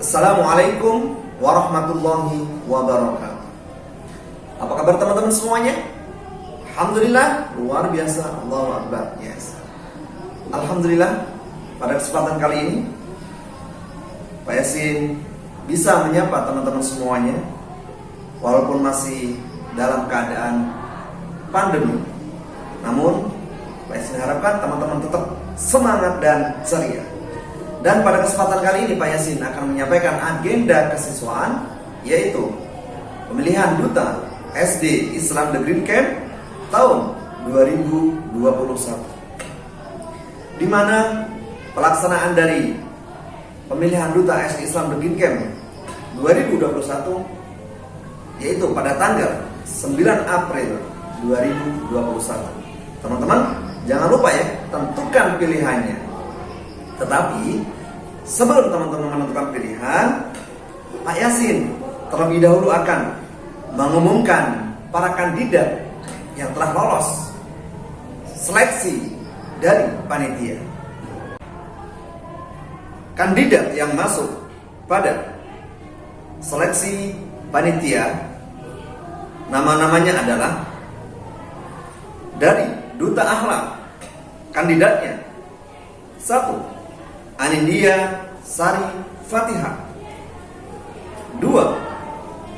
Assalamualaikum warahmatullahi wabarakatuh. Apa kabar teman-teman semuanya? Alhamdulillah, luar biasa. Allahu Akbar. Yes. Alhamdulillah, pada kesempatan kali ini Pak Yasin bisa menyapa teman-teman semuanya walaupun masih dalam keadaan pandemi. Namun Pak Yasin harapkan teman-teman tetap semangat dan ceria. Dan pada kesempatan kali ini Pak Yasin akan menyampaikan agenda kesiswaan, yaitu pemilihan duta SD Islam The Green Camp tahun 2021, di mana pelaksanaan dari pemilihan duta SD Islam The Green Camp 2021 yaitu pada tanggal 9 April 2021. Teman-teman jangan lupa ya, tentukan pilihannya. Tetapi sebelum teman-teman menentukan pilihan, Pak Yasin terlebih dahulu akan mengumumkan para kandidat yang telah lolos seleksi dari panitia. Kandidat yang masuk pada seleksi panitia, nama-namanya adalah dari Duta Akhlak. Kandidatnya: 1. Anindya Sari Fatihah. 2.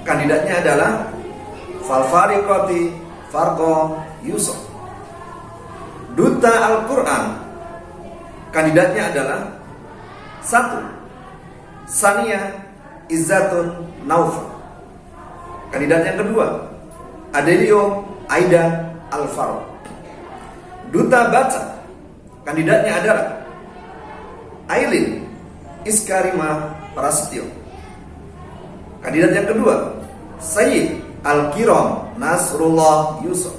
Kandidatnya adalah Falfarikoti Fargo Yusuf. Duta Al-Quran. Kandidatnya adalah 1. Sania Izzatun Naufal. Kandidat yang kedua, Adelio Aida Alvaro. Duta Baca. Kandidatnya adalah Ailin Iskarima Prasetyo. Kandidat yang kedua, Sayyid Al-Kiram Nasrullah Yusuf.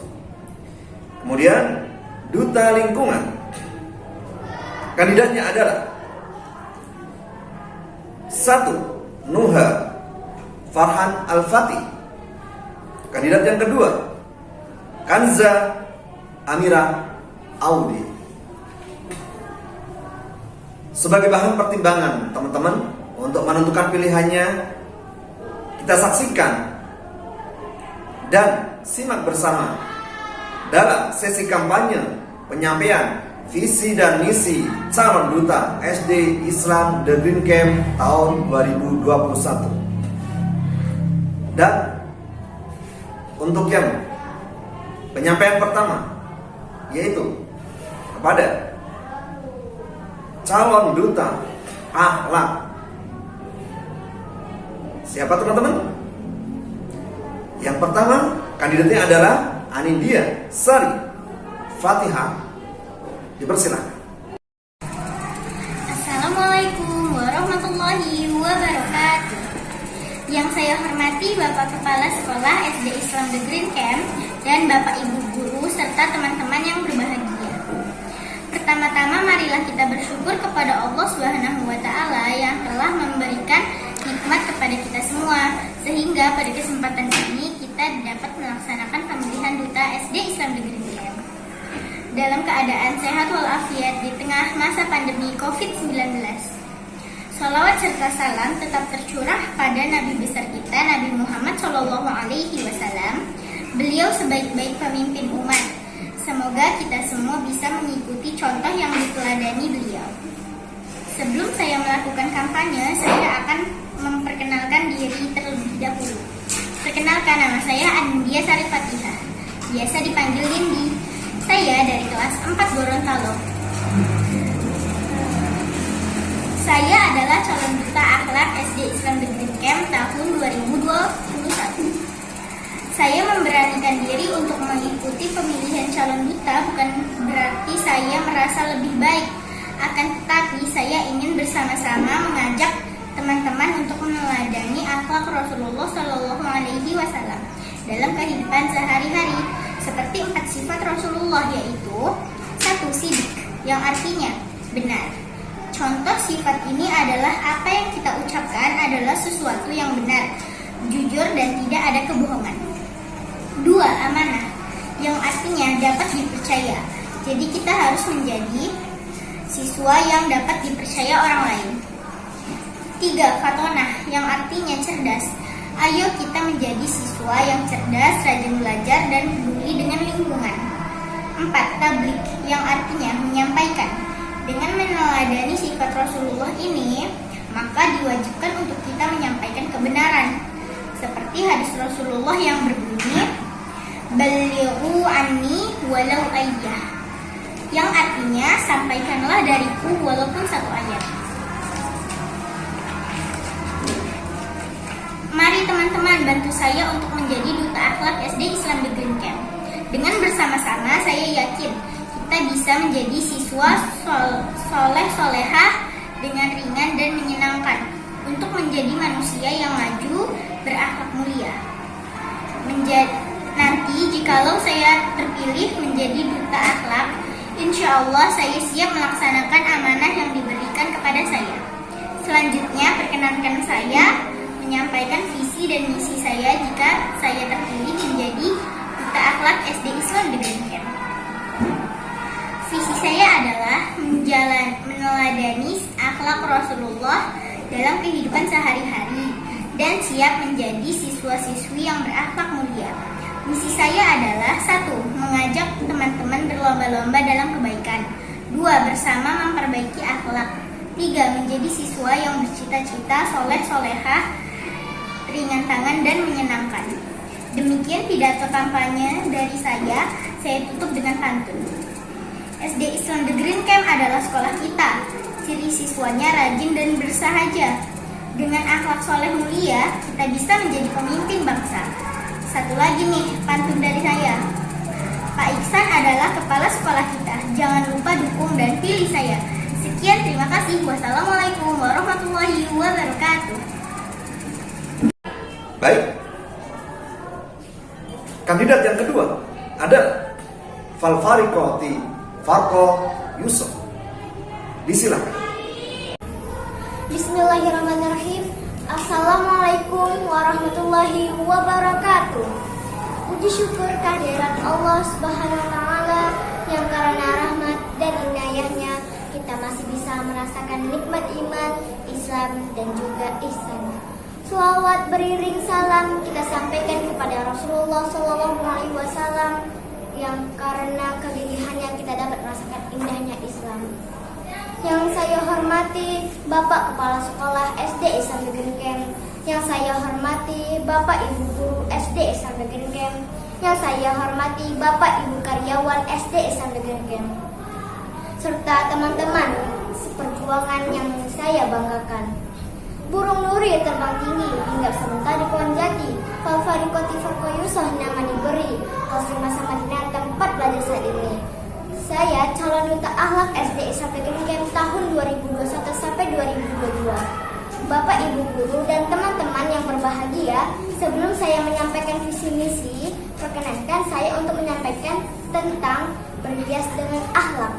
Kemudian Duta Lingkungan. Kandidatnya adalah 1. Nuha Farhan Al-Fatih. Kandidat yang kedua, Kanza Amira Audi. Sebagai bahan pertimbangan teman-teman untuk menentukan pilihannya, kita saksikan dan simak bersama dalam sesi kampanye penyampaian visi dan misi calon duta SD Islam The Green Camp tahun 2021. Dan untuk yang penyampaian pertama, yaitu kepada calon duta akhlak. Siapa teman-teman? Yang pertama, kandidatnya adalah Anindya Sari Fatihah. Dipersilakan. Assalamualaikum warahmatullahi wabarakatuh. Yang saya hormati Bapak Kepala Sekolah SD Islam The Green Camp dan Bapak Ibu Guru serta teman-teman yang berbahagia. Pertama-tama marilah kita bersyukur kepada Allah Subhanahu wa Ta'ala yang telah memberikan nikmat kepada kita semua, sehingga pada kesempatan ini kita dapat melaksanakan pemilihan duta SD Islam The Green Camp dalam keadaan sehat walafiat di tengah masa pandemi COVID-19. Sholawat serta salam tetap tercurah pada Nabi besar kita, Nabi Muhammad SAW. Beliau sebaik-baik pemimpin umat. Semoga kita semua bisa mengikuti contoh yang diteladani beliau. Sebelum saya melakukan kampanye, saya akan memperkenalkan diri terlebih dahulu. Perkenalkan, nama saya Anindya Sari Fatihah, biasa dipanggil Dindi. Saya dari kelas 4 Gorontalo. Saya adalah calon duta akhlak SD Islam The Green Camp tahun 2021. Saya memberanikan diri untuk mengikuti pemilihan calon duta bukan berarti saya merasa lebih baik. Akan tetapi saya ingin bersama-sama mengajak teman-teman untuk meneladani akhlak Rasulullah SAW dalam kehidupan sehari-hari, seperti 4 sifat Rasulullah, yaitu 1. Sidik, yang artinya benar. Contoh sifat ini adalah apa yang kita ucapkan adalah sesuatu yang benar, jujur dan tidak ada kebohongan. 2. Amanah, yang artinya dapat dipercaya. Jadi kita harus menjadi siswa yang dapat dipercaya orang lain. 3. Fatonah, yang artinya cerdas. Ayo kita menjadi siswa yang cerdas, rajin belajar, dan peduli dengan lingkungan. 4. Tablik, yang artinya menyampaikan. Dengan meneladani sifat Rasulullah ini, maka diwajibkan untuk kita menyampaikan kebenaran. Seperti hadis Rasulullah yang berbunyi, "Balighu anni walau ayyah", yang artinya sampaikanlah dariku walaupun satu ayat. Mari teman-teman bantu saya untuk menjadi duta akhlak SD Islam The Green Camp. Dengan bersama-sama saya yakin kita bisa menjadi siswa soleh-solehah dengan ringan dan menyenangkan untuk menjadi manusia yang maju, berakhlak mulia. Nanti jikalau saya terpilih menjadi duta akhlak, insya Allah saya siap melaksanakan amanah yang diberikan kepada saya. Selanjutnya perkenankan saya menyampaikan visi dan misi saya jika saya terpilih menjadi duta akhlak SD Islam The Green Camp. Visi saya adalah meneladani akhlak Rasulullah dalam kehidupan sehari-hari dan siap menjadi siswa-siswi yang berakhlak mulia. Misi saya adalah 1. Mengajak teman-teman berlomba-lomba dalam kebaikan. 2. Bersama memperbaiki akhlak. 3. Menjadi siswa yang bercita-cita soleh-solehah, ringan tangan dan menyenangkan. Demikian pidato kampanye dari saya tutup dengan pantun. SD Islam The Green Camp adalah sekolah kita. Ciri siswanya rajin dan bersahaja. Dengan akhlak soleh mulia, kita bisa menjadi pemimpin bangsa. Satu lagi nih, pantun dari saya. Pak Iksan adalah kepala sekolah kita. Jangan lupa dukung dan pilih saya. Sekian, terima kasih. Wassalamualaikum warahmatullahi wabarakatuh. Baik. Kandidat yang kedua ada Falfarikoti Farko Yusuf. Disilakan. Bismillahirrahmanirrahim. Assalamualaikum warahmatullahi wabarakatuh. Puji syukur kehadirat Allah Subhanahu wa taala yang karena rahmat dan inayahnya kita masih bisa merasakan nikmat iman, Islam dan juga ihsan. Selawat beriring salam kita sampaikan kepada Rasulullah SAW yang karena kegigihannya kita dapat merasakan indahnya Islam. Yang saya hormati Bapak Kepala Sekolah SD Islam The Green Camp, yang saya hormati Bapak Ibu Guru SD Islam The Green Camp, yang saya hormati Bapak Ibu Karyawan SD Islam The Green Camp, serta teman-teman seperjuangan yang saya banggakan. Burung nuri terbang tinggi hingga sebentar di pohon jati. Falfarikoti Farko Yusuf nama diberi. Kau masa Madinah tempat belajar saat ini. Saya calon duta akhlak SD Islam The Green Camp tahun 2021 sampai 2022. Bapak, Ibu guru dan teman-teman yang berbahagia, sebelum saya menyampaikan visi misi, perkenankan saya untuk menyampaikan tentang berhias dengan akhlak.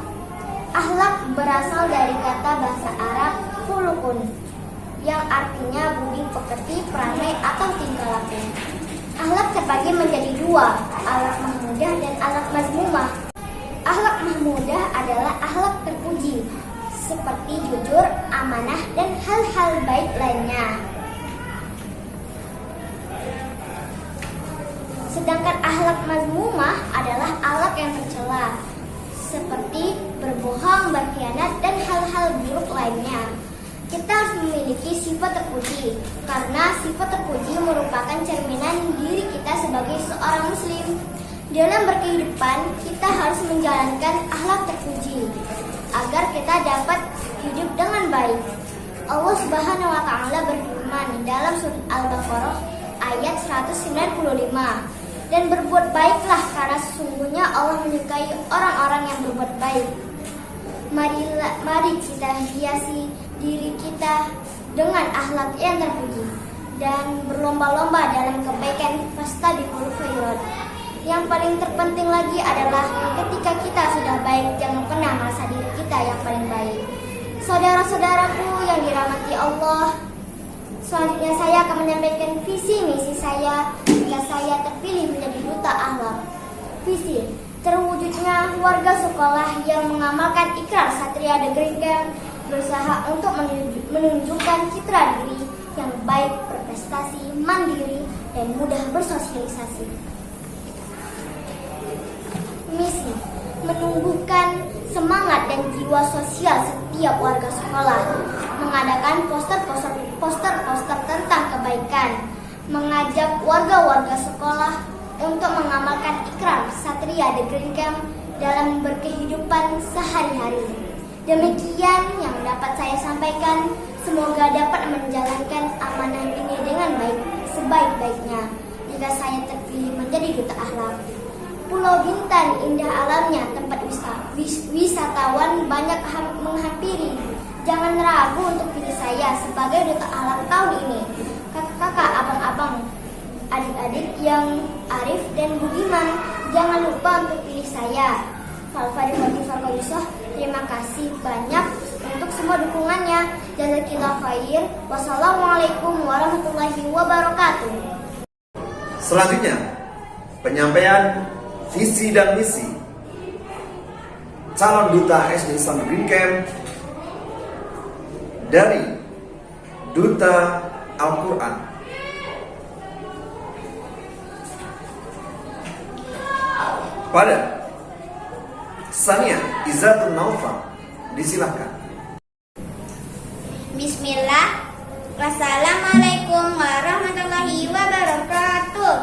Akhlak berasal dari kata bahasa Arab khuluqun, yang artinya budi pekerti, perangai atau tingkah laku. Akhlak terbagi menjadi dua, akhlak mahmudah dan akhlak mazmumah. Akhlak mahmudah adalah akhlak terpuji, seperti jujur, amanah, dan hal-hal baik lainnya. Sedangkan akhlak mazmumah adalah akhlak yang tercela, seperti berbohong, berkhianat, dan hal-hal buruk lainnya. Kita harus memiliki sifat terpuji, karena sifat terpuji merupakan cerminan diri kita sebagai seorang muslim. Dalam berkehidupan, kita harus menjalankan akhlak terpuji, agar kita dapat hidup dengan baik. Allah Subhanahu wa taala berfirman dalam surat Al-Baqarah ayat 195, dan berbuat baiklah karena sesungguhnya Allah menyukai orang-orang yang berbuat baik. Mari kita hiasi diri kita dengan akhlak yang terpuji dan berlomba-lomba dalam kebaikan fastabiqul khairat. Yang paling terpenting lagi adalah ketika kita sudah baik, jangan pernah merasa diri kita yang paling baik. Saudara-saudaraku yang dirahmati Allah, selanjutnya saya akan menyampaikan visi misi saya jika saya terpilih menjadi duta akhlak. Visi terwujudnya warga sekolah yang mengamalkan ikrar Satria The Green Camp berusaha untuk menunjukkan citra diri yang baik, berprestasi, mandiri, dan mudah bersosialisasi. Misi: menumbuhkan semangat dan jiwa sosial setiap warga sekolah, mengadakan poster-poster tentang kebaikan, mengajak warga-warga sekolah untuk mengamalkan ikrar Satria The Green Camp dalam berkehidupan sehari-hari. Demikian yang dapat saya sampaikan. Semoga dapat menjalankan amanah ini dengan baik, sebaik-baiknya. Jika saya terpilih menjadi duta akhlak. Pulau Bintan indah alamnya, tempat wisatawan banyak menghampiri. Jangan ragu untuk pilih saya sebagai duta akhlak tahun ini. Kakak-kakak, abang-abang, adik-adik yang arif dan budiman, jangan lupa untuk pilih saya. Terima kasih banyak untuk semua dukungannya. Jazakillah khair. Wassalamualaikum warahmatullahi wabarakatuh. Selanjutnya, penyampaian visi dan misi calon duta SD Islam Green Camp dari Duta Al-Quran. Pada Sania Izzatun Naufal, disilahkan. Bismillah. Wassalamualaikum warahmatullahi wabarakatuh.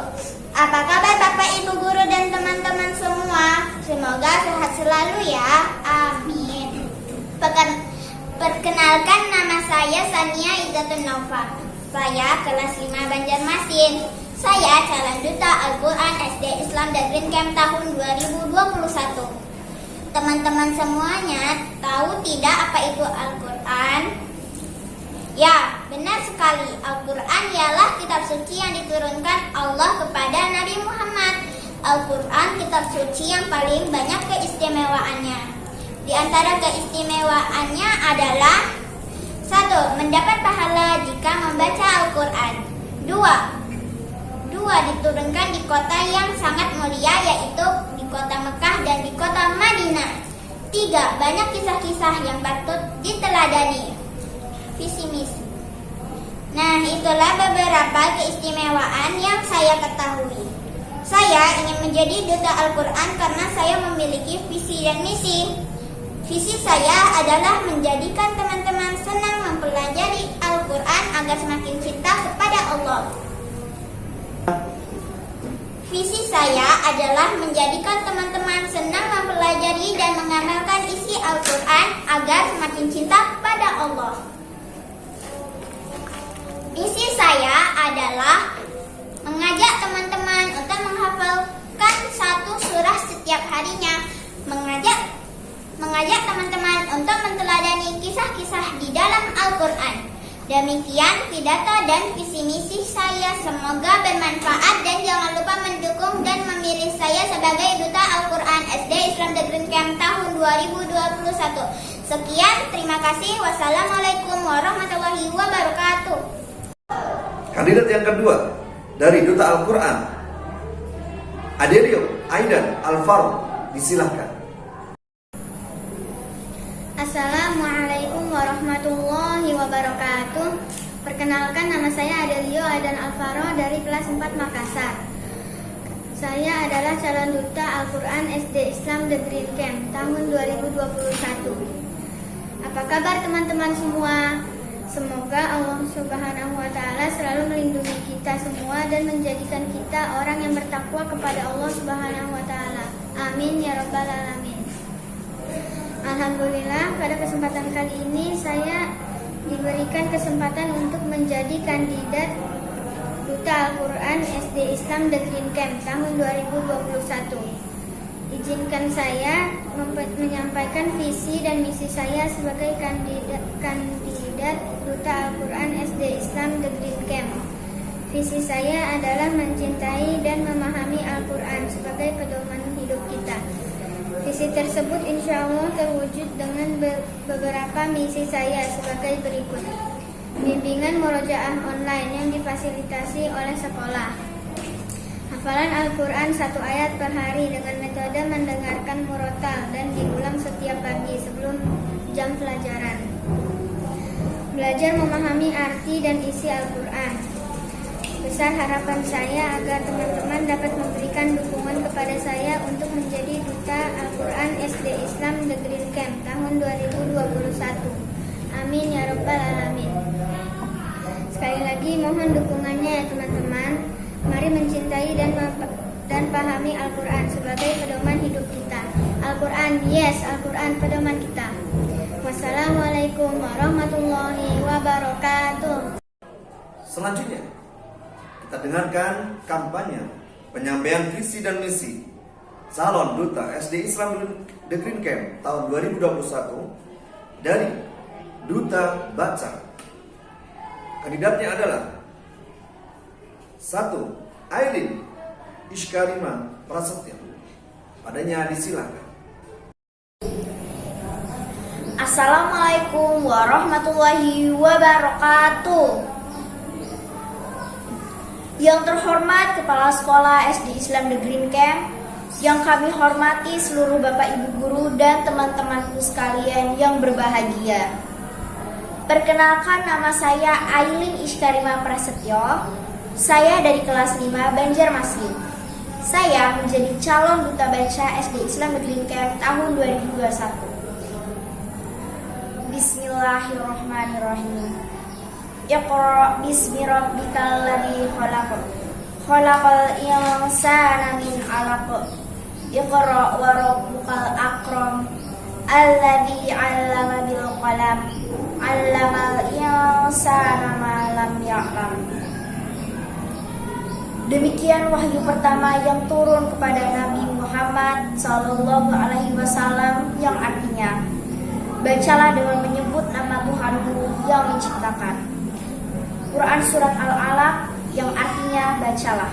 Apa kabar Bapak Ibu guru dan teman-teman semua? Semoga sehat selalu ya. Amin. Perkenalkan, nama saya Sania Izzatun Naufal. Saya kelas 5 Banjarmasin. Saya calon duta Al-Quran SD Islam The Green Camp tahun 2021. Teman-teman semuanya tahu tidak apa itu Al-Quran? Ya, benar sekali. Al-Quran ialah kitab suci yang diturunkan Allah kepada Nabi Muhammad. Al-Quran kitab suci yang paling banyak keistimewaannya. Di antara keistimewaannya adalah 1. Mendapat pahala jika membaca Al-Quran. 2. Diturunkan di kota yang sangat mulia, yaitu di kota Mekah dan di kota Madinah. 3. Banyak kisah-kisah yang patut diteladani. Visi misi. Nah, itulah beberapa keistimewaan yang saya ketahui. Saya ingin menjadi duta Al-Quran karena saya memiliki visi dan misi. Visi saya adalah menjadikan teman-teman senang mempelajari Al-Quran agar semakin cinta kepada Allah. Visi saya adalah menjadikan teman-teman senang mempelajari dan mengamalkan isi Al-Quran agar semakin cinta kepada Allah. Misi saya adalah mengajak teman-teman untuk menghafalkan satu surah setiap harinya, mengajak teman-teman untuk menteladani kisah-kisah di dalam Al-Quran. Demikian pidato dan visi misi saya, semoga bermanfaat dan jangan lupa mendukung dan memilih saya sebagai duta Al-Quran SD Islam The Green Camp tahun 2021. Sekian, terima kasih. Wassalamualaikum warahmatullahi wabarakatuh. Kandidat yang kedua dari Duta Al-Quran, Adelio Aidan Al-Faruq, disilahkan. Assalamualaikum warahmatullahi wabarakatuh. Perkenalkan, nama saya Adelio Aidan Al-Faruq dari kelas 4 Makassar. Saya adalah calon duta Al-Quran SD Islam The Green Camp tahun 2021. Apa kabar teman-teman semua? Semoga Allah Subhanahu wa Ta'ala selalu melindungi kita semua dan menjadikan kita orang yang bertakwa kepada Allah Subhanahu wa Ta'ala. Amin ya Rabbal Alamin. Alhamdulillah, pada kesempatan kali ini saya diberikan kesempatan untuk menjadi kandidat Duta Al-Quran SD Islam The Green Camp tahun 2021. Izinkan saya menyampaikan visi dan misi saya sebagai kandidat Duta Al-Quran SD Islam The Green Camp. Visi saya adalah mencintai dan memahami Al-Quran sebagai pedoman hidup kita. Visi tersebut insya Allah terwujud dengan beberapa misi saya sebagai berikut. Bimbingan murojaah online yang difasilitasi oleh sekolah. Hafalan Al-Quran 1 ayat per hari dengan metode mendengarkan murotal dan diulang setiap pagi sebelum jam pelajaran. belajar memahami arti dan isi Al-Quran. Besar harapan saya agar teman-teman dapat memberikan dukungan kepada saya untuk menjadi duta Al-Quran SD Islam The Green Camp tahun 2021. Amin ya Rabbal Alamin. Sekali lagi mohon dukungannya ya teman-teman. Mari mencintai dan pahami Al-Quran sebagai pedoman hidup kita. Al-Quran, yes, Al-Quran pedoman kita. Wassalamualaikum warahmatullahi wabarakatuh. Selanjutnya, kita dengarkan kampanye penyampaian visi dan misi calon duta SD Islam The Green Camp tahun 2021 dari Duta Baca. Kandidatnya adalah 1. Ailin Ishkarima Prasetya. Padanya disilakan. Assalamualaikum warahmatullahi wabarakatuh. Yang terhormat Kepala Sekolah SD Islam The Green Camp, yang kami hormati seluruh Bapak Ibu Guru dan teman-temanku sekalian yang berbahagia. Perkenalkan, nama saya Ailin Ishkarima Prasetyo. Saya dari kelas 5 Banjarmasin. Saya menjadi calon duta baca SD Islam The Green Camp tahun 2021. Bismillahirrahmanirrahim. Iqra bismi rabbikal ladzi khalaq. Khalaqal insana min 'alaq. Iqra wa rabbukal akram. Alladzi 'allama bil qalam. 'Allamal insana ma lam ya'lam. Demikian wahyu pertama yang turun kepada Nabi Muhammad SAW yang artinya, bacalah dengan menyebut nama Tuhanmu yang menciptakan. Quran Surat Al-Alaq yang artinya bacalah.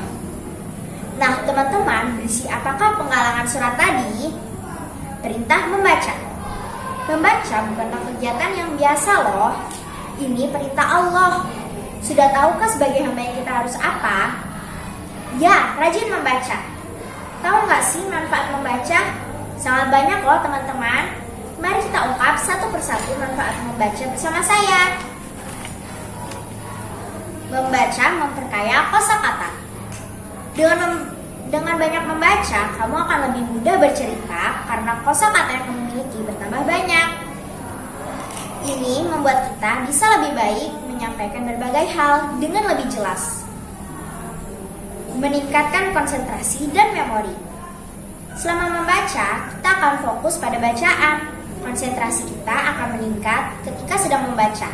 Nah teman-teman, berisi apakah penggalangan surat tadi? Perintah membaca. Membaca bukanlah kegiatan yang biasa loh. Ini perintah Allah. Sudah tahukah sebagai hamba yang kita harus apa? Ya, rajin membaca. Tahu nggak sih manfaat membaca? Sangat banyak loh teman-teman. Mari kita ungkap satu persatu manfaat membaca bersama saya. Membaca memperkaya kosakata. Dengan banyak membaca, kamu akan lebih mudah bercerita karena kosakata yang kamu miliki bertambah banyak. Ini membuat kita bisa lebih baik menyampaikan berbagai hal dengan lebih jelas. Meningkatkan konsentrasi dan memori. Selama membaca, kita akan fokus pada bacaan. Konsentrasi kita akan meningkat ketika sedang membaca.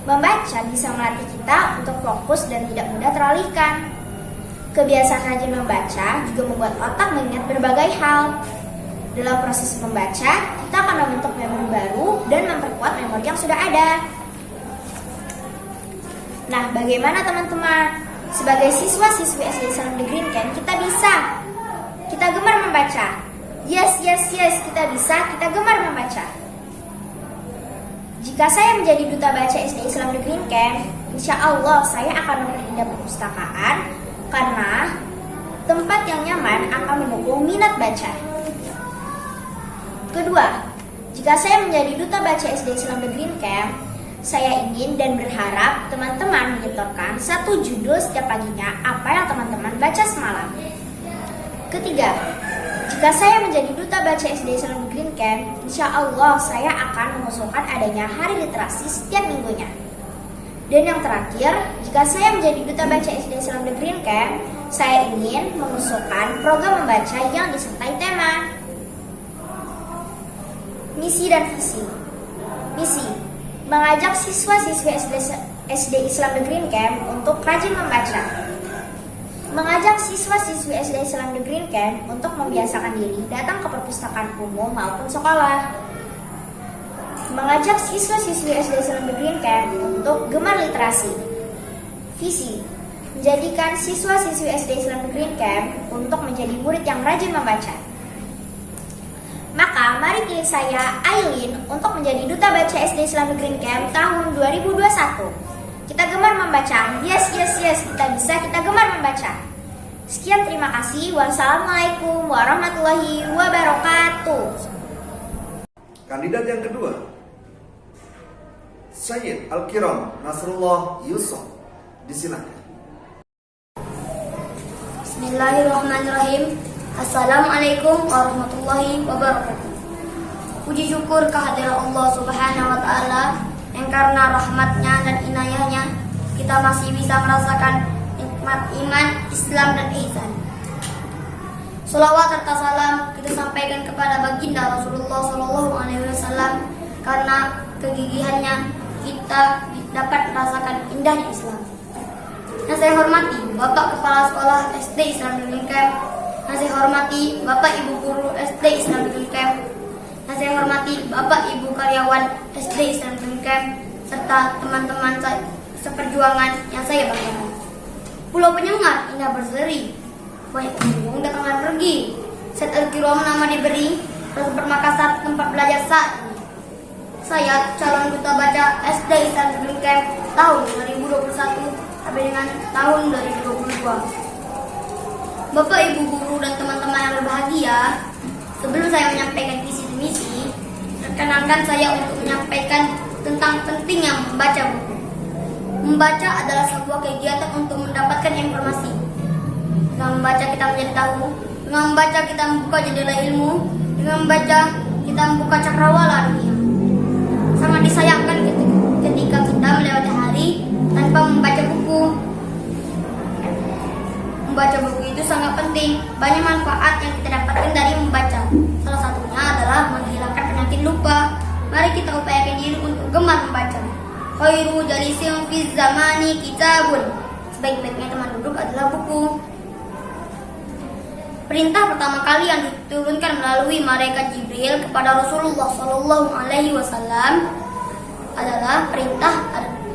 Membaca bisa melatih kita untuk fokus dan tidak mudah teralihkan. Kebiasaan rajin membaca juga membuat otak mengingat berbagai hal. Dalam proses membaca, kita akan membentuk memori baru dan memperkuat memori yang sudah ada. Nah, bagaimana teman-teman? Sebagai siswa-siswi SD Islam The Green Camp, kita bisa. Kita gemar membaca. Yes, kita bisa, kita gemar membaca. Jika saya menjadi duta baca SD Islam The Green Camp, insya Allah saya akan memperindah perpustakaan karena tempat yang nyaman akan mendukung minat baca. Kedua, jika saya menjadi duta baca SD Islam The Green Camp, saya ingin dan berharap teman-teman menyetorkan satu judul setiap paginya apa yang teman-teman baca semalam. Ketiga, jika saya menjadi duta baca SD Islam The Green Camp, insya Allah saya akan mengusulkan adanya hari literasi setiap minggunya. Dan yang terakhir, jika saya menjadi duta baca SD Islam The Green Camp, saya ingin mengusulkan program membaca yang disertai tema. Misi dan visi. Misi: mengajak siswa-siswi SD Islam The Green Camp untuk rajin membaca. Mengajak siswa-siswi SD Islam The Green Camp untuk membiasakan diri datang ke perpustakaan umum maupun sekolah. Mengajak siswa-siswi SD Islam The Green Camp untuk gemar literasi. Visi: menjadikan siswa-siswi SD Islam The Green Camp untuk menjadi murid yang rajin membaca. Maka mari pilih saya, Ailin, untuk menjadi duta baca SD Islam The Green Camp tahun 2021. Kita gemar membaca. Yes, kita bisa, kita gemar membaca. Sekian, terima kasih. Wassalamualaikum warahmatullahi wabarakatuh. Kandidat yang kedua, Sayyid Al-Kiram Nasrullah Yusuf. Disilakan. Bismillahirrahmanirrahim. Assalamualaikum warahmatullahi wabarakatuh. Puji syukur kehadiran Allah Subhanahu wa Ta'ala yang karena rahmatnya dan inayahnya kita masih bisa merasakan nikmat iman, Islam, dan ihsan. Salawat serta salam kita sampaikan kepada baginda Rasulullah SAW karena kegigihannya kita dapat merasakan indahnya Islam. Yang saya hormati Bapak Kepala Sekolah SD Islam Negeri Camp, yang saya hormati Bapak Ibu Guru SD Islam Negeri Camp, yang saya hormati Bapak Ibu Karyawan SD Islam Negeri Camp, serta teman-teman seperjuangan yang saya banggakan. Pulau Penyengat indah berseri, banyak pengunjung datang dan pergi. Said Al-Kiram nama diberi, Persempit Makassar tempat belajar saat ini. Saya calon duta baca SD Islam Negeri Camp tahun 2021 sampai dengan tahun 2022. Bapak Ibu guru dan teman-teman yang berbahagia, sebelum saya menyampaikan visi dan misi, perkenankan saya untuk menyampaikan tentang pentingnya membaca buku. Membaca adalah sebuah kegiatan untuk mendapatkan informasi. Dengan membaca kita menjadi tahu, dengan membaca kita membuka jendela ilmu, dengan membaca kita membuka cakrawala dunia. Sangat disayangkan ketika kita melewati hari tanpa membaca buku. Membaca buku itu sangat penting. Banyak manfaat yang kita dapatkan dari membaca. Salah satunya adalah menghilangkan penyakit lupa. Mari kita upayakan diri untuk gemar membaca. Khairu jalisin fi zamani kitabun. Sebaik-baiknya teman duduk adalah buku. Perintah pertama kali yang diturunkan melalui malaikat Jibril kepada Rasulullah SAW adalah perintah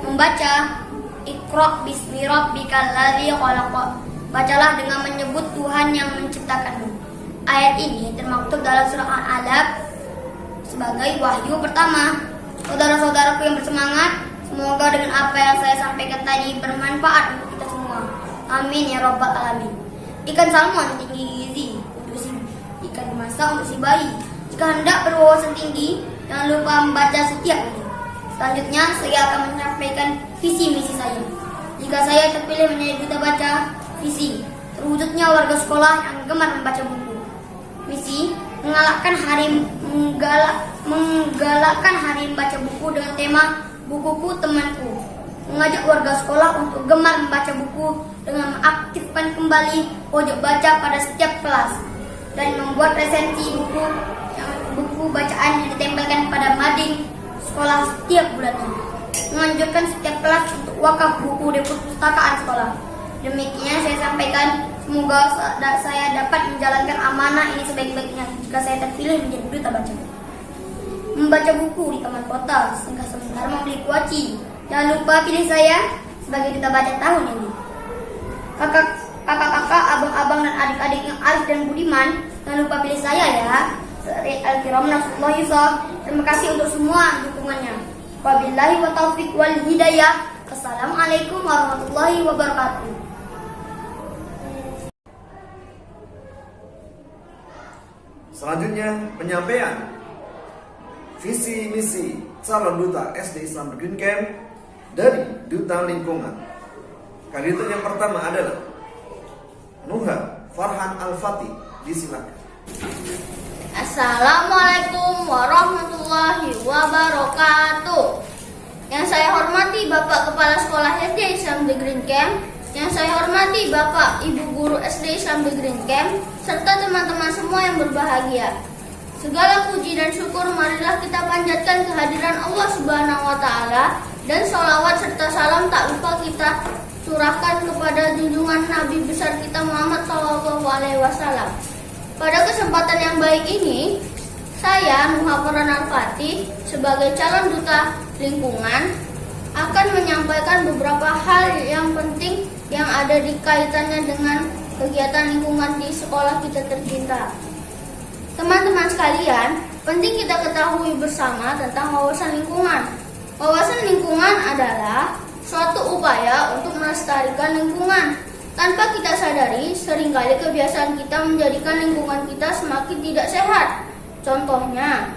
membaca. Iqra bismi rabbikal ladzi khalaq. Bacalah dengan menyebut Tuhan yang menciptakanmu. Ayat ini termaktub dalam surah Al-Alaq sebagai wahyu pertama. Saudara-saudaraku yang bersemangat, semoga dengan apa yang saya sampaikan tadi bermanfaat untuk kita semua. Amin ya rabbal alamin. Ikan salmon tinggi gizi untuk si ikan demasak untuk si bayi. Jika hendak berwawasan tinggi, jangan lupa membaca setiap hari. Selanjutnya saya akan menyampaikan visi misi saya. Jika saya terpilih menjadi duta baca, visi terwujudnya warga sekolah yang gemar membaca buku. Misi menggalakkan hari membaca buku dengan tema bukuku temanku. Mengajak warga sekolah untuk gemar membaca buku dengan mengaktifkan kembali pojok baca pada setiap kelas dan membuat resensi buku bacaan yang ditempelkan pada mading sekolah setiap bulannya. Menganjurkan setiap kelas untuk wakaf buku di perpustakaan sekolah. Demikian saya sampaikan, semoga saya dapat menjalankan amanah ini sebaik-baiknya jika saya terpilih menjadi duta baca. Membaca buku di taman kota, sebentar membeli kuaci. Jangan lupa pilih saya sebagai duta baca tahun ini. Kakak-kakak, abang-abang dan adik-adik yang arif dan budiman, jangan lupa pilih saya ya. Sayyid Al-Kiram Nasrullah Yusuf. Terima kasih untuk semua dukungannya. Wabillahi wa taufiq wal hidayah. Assalamualaikum warahmatullahi wabarakatuh. Selanjutnya penyampaian visi misi calon duta SD Islam Negeri Camp dari Duta Lingkungan. Kandidat yang pertama adalah Nuha Farhan Al-Fatih. Disilakan. Assalamualaikum warahmatullahi wabarakatuh. Yang saya hormati Bapak Kepala Sekolah SD Islam Negeri Camp, yang saya hormati Bapak Ibu Guru SD Islam Negeri Camp, serta teman-teman semua yang berbahagia. Segala puji dan syukur marilah kita panjatkan kehadiran Allah Subhanahu wa Ta'ala, dan sholawat serta salam tak lupa kita curahkan kepada junjungan Nabi besar kita Muhammad SAW. Pada kesempatan yang baik ini, saya Nuha Farhan Al-Fatih sebagai calon duta lingkungan akan menyampaikan beberapa hal yang penting yang ada di kaitannya dengan kegiatan lingkungan di sekolah kita tercinta. Teman-teman sekalian, penting kita ketahui bersama tentang wawasan lingkungan. Wawasan lingkungan adalah suatu upaya untuk melestarikan lingkungan. Tanpa kita sadari, seringkali kebiasaan kita menjadikan lingkungan kita semakin tidak sehat. Contohnya,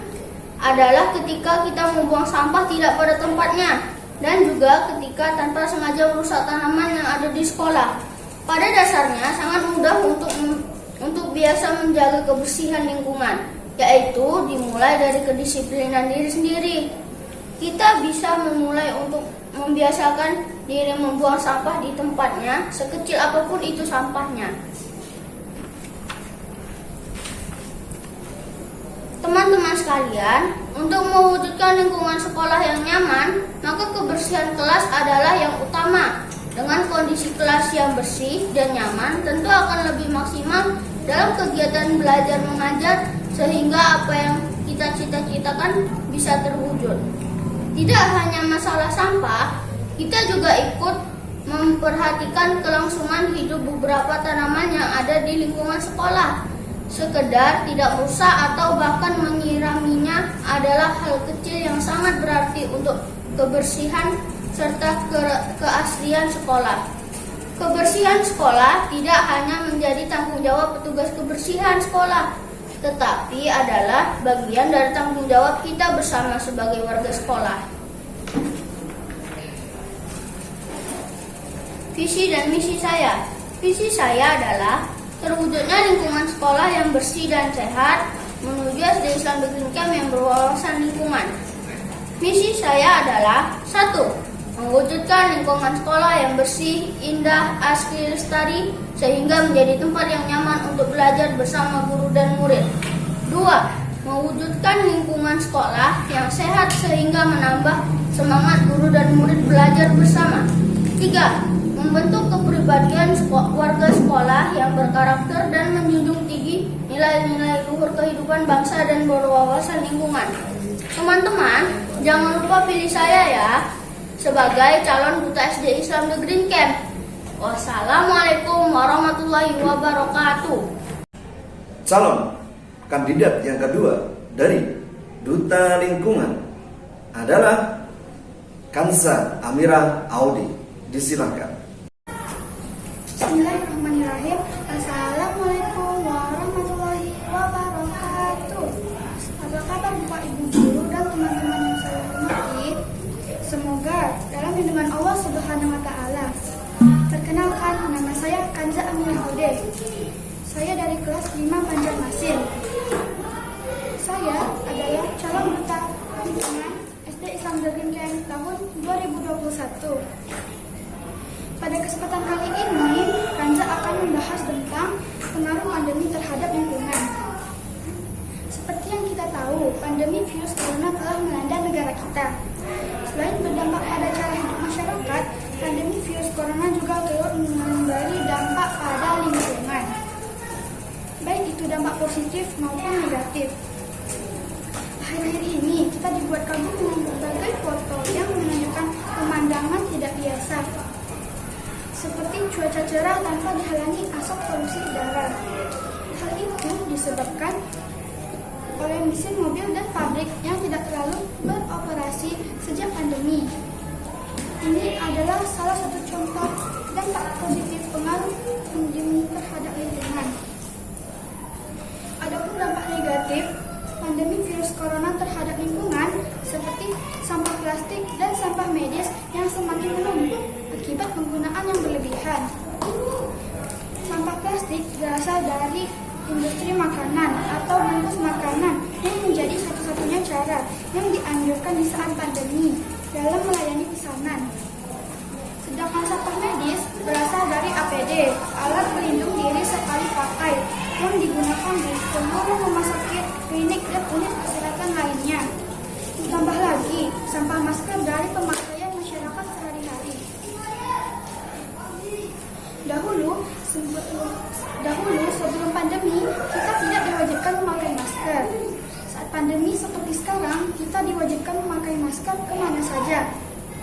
adalah ketika kita membuang sampah tidak pada tempatnya, dan juga ketika tanpa sengaja merusak tanaman yang ada di sekolah. Pada dasarnya sangat mudah untuk biasa menjaga kebersihan lingkungan, yaitu dimulai dari kedisiplinan diri sendiri. Kita bisa memulai untuk membiasakan diri membuang sampah di tempatnya, sekecil apapun itu sampahnya. Teman-teman sekalian, untuk mewujudkan lingkungan sekolah yang nyaman, maka kebersihan kelas adalah yang utama. Dengan kondisi kelas yang bersih dan nyaman, tentu akan lebih maksimal dalam kegiatan belajar mengajar, sehingga apa yang kita cita-citakan bisa terwujud. Tidak hanya masalah sampah, kita juga ikut memperhatikan kelangsungan hidup beberapa tanaman yang ada di lingkungan sekolah. Sekedar tidak rusak atau bahkan menyiraminya adalah hal kecil yang sangat berarti untuk kebersihan serta keaslian sekolah. Kebersihan sekolah tidak hanya menjadi tanggung jawab petugas kebersihan sekolah, tetapi adalah bagian dari tanggung jawab kita bersama sebagai warga sekolah. Visi dan misi saya. Visi saya adalah terwujudnya lingkungan sekolah yang bersih dan sehat menuju SD Islam Negeri Camp yang berwawasan lingkungan. Misi saya adalah 1. Mewujudkan lingkungan sekolah yang bersih, indah, asri, lestari, sehingga menjadi tempat yang nyaman untuk belajar bersama guru dan murid. 2. Mewujudkan lingkungan sekolah yang sehat sehingga menambah semangat guru dan murid belajar bersama. 3. Membentuk kepribadian warga sekolah yang berkarakter dan menjunjung tinggi nilai-nilai luhur kehidupan bangsa dan berwawasan lingkungan. Teman-teman, jangan lupa pilih saya ya sebagai calon duta SD Islam Negeri Camp. Wassalamualaikum warahmatullahi wabarakatuh. Calon kandidat yang kedua dari Duta Lingkungan adalah Kansa Amirah Audi. Disilakan. Bismillahirrahmanirrahim. Assalamualaikum warahmatullahi wabarakatuh. Apa kabar Bapak Ibu guru dan teman-teman yang saya hormati? Semoga dalam lindungan Allah Subhanahu wa taala. Perkenalkan, nama saya Kanza Amirah Aude. Saya dari kelas 5 Banjarmasin. Saya adalah calon duta lingkungan SD Islam Negeri Camp tahun 2021. Pada kesempatan kali ini, Kanza akan membahas tentang pengaruh pandemi terhadap lingkungan. Seperti yang kita tahu, pandemi virus corona telah melanda negara kita. Selain berdampak pada cara hidup masyarakat, pandemi virus corona juga turut memberi dampak pada lingkungan. Baik itu dampak positif maupun negatif. Akhir-akhir ini, kita dibuat kagum dengan berbagai foto yang menunjukkan pemandangan tidak biasa, seperti cuaca cerah tanpa dihalangi asap polusi udara. Hal itu disebabkan oleh mesin mobil dan pabrik yang tidak terlalu beroperasi sejak pandemi. Ini adalah salah satu contoh dampak positif pengaruh pandemi terhadap lingkungan. Adapun dampak negatif pandemi virus corona terhadap lingkungan seperti sampah plastik dan sampah medis yang semakin menumpuk akibat penggunaan yang berlebihan. Sampah plastik berasal dari industri makanan atau bungkus makanan yang menjadi satu-satunya cara yang dianjurkan di saat pandemi dalam melayani pesanan. Sedangkan sampah medis berasal dari APD, alat pelindung diri sekali pakai, yang digunakan di seluruh rumah sakit, klinik, dan unit kesehatan lainnya. Ditambah lagi, sampah masker dari pemakaian masyarakat sehari-hari. Dahulu sebelum pandemi, kita tidak diwajibkan memakai masker. Saat pandemi seperti sekarang, kita diwajibkan memakai masker kemana saja.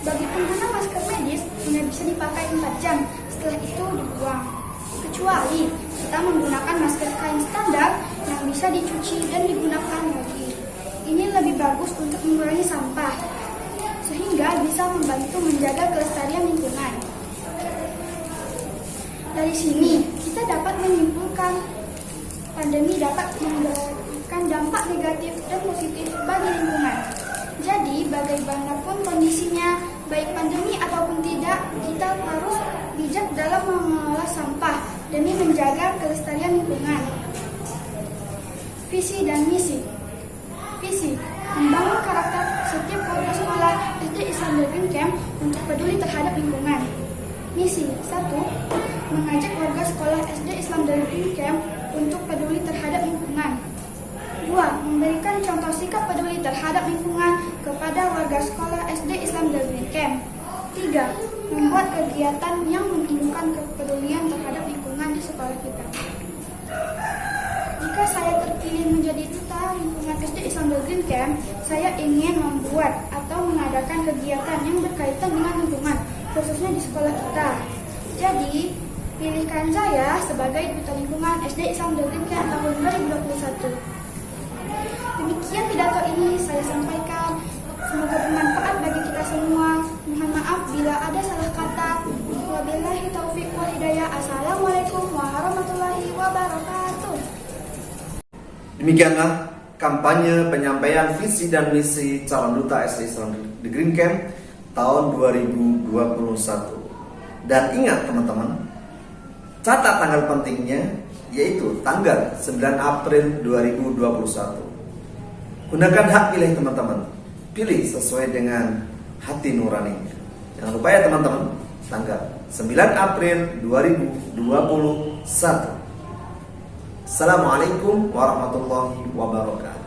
Bagi pengguna masker medis, hanya bisa dipakai 4 jam, setelah itu dibuang. Kecuali kita menggunakan masker kain standar yang bisa dicuci dan digunakan lagi. Ini lebih bagus untuk mengurangi sampah, sehingga bisa membantu menjaga kelestarian lingkungan. Dari sini, kita dapat menyimpulkan pandemi dapat menimbulkan dampak negatif dan positif bagi lingkungan. Jadi, bagaimanapun kondisinya, baik pandemi ataupun tidak, kita harus bijak dalam mengelola sampah demi menjaga kelestarian lingkungan. Visi dan misi. Visi: membangun karakter setiap warga sekolah SD Islam Green Camp untuk peduli terhadap lingkungan. Misi 1. Mengajak warga sekolah SD Islam Green Camp untuk peduli terhadap lingkungan. 2. Memberikan contoh sikap peduli terhadap lingkungan kepada warga sekolah SD Islam Green Camp. 3. Membuat kegiatan yang menunjukkan kepedulian terhadap lingkungan di sekolah kita. Jika saya terpilih menjadi duta lingkungan SD Islam Green Camp, saya ingin membuat atau mengadakan kegiatan yang berkaitan dengan lingkungan, khususnya di sekolah kita. Jadi, pilihkan saya sebagai duta lingkungan SD Islam Green Camp tahun 2021. Demikian pidato ini saya sampaikan. Semoga bermanfaat bagi kita semua. Mohon maaf bila ada salah kata. Wabillahi taufiq wal hidayah. Assalamualaikum warahmatullahi wabarakatuh. Demikianlah kampanye penyampaian visi dan misi calon duta SD Islam The Green Camp tahun 2021. Dan ingat teman-teman, catat tanggal pentingnya, yaitu tanggal 9 April 2021. Gunakan hak pilih teman-teman. Pilih sesuai dengan hati nuraninya. Jangan lupa ya teman-teman, tanggal 9 April 2021. Assalamualaikum warahmatullahi wabarakatuh.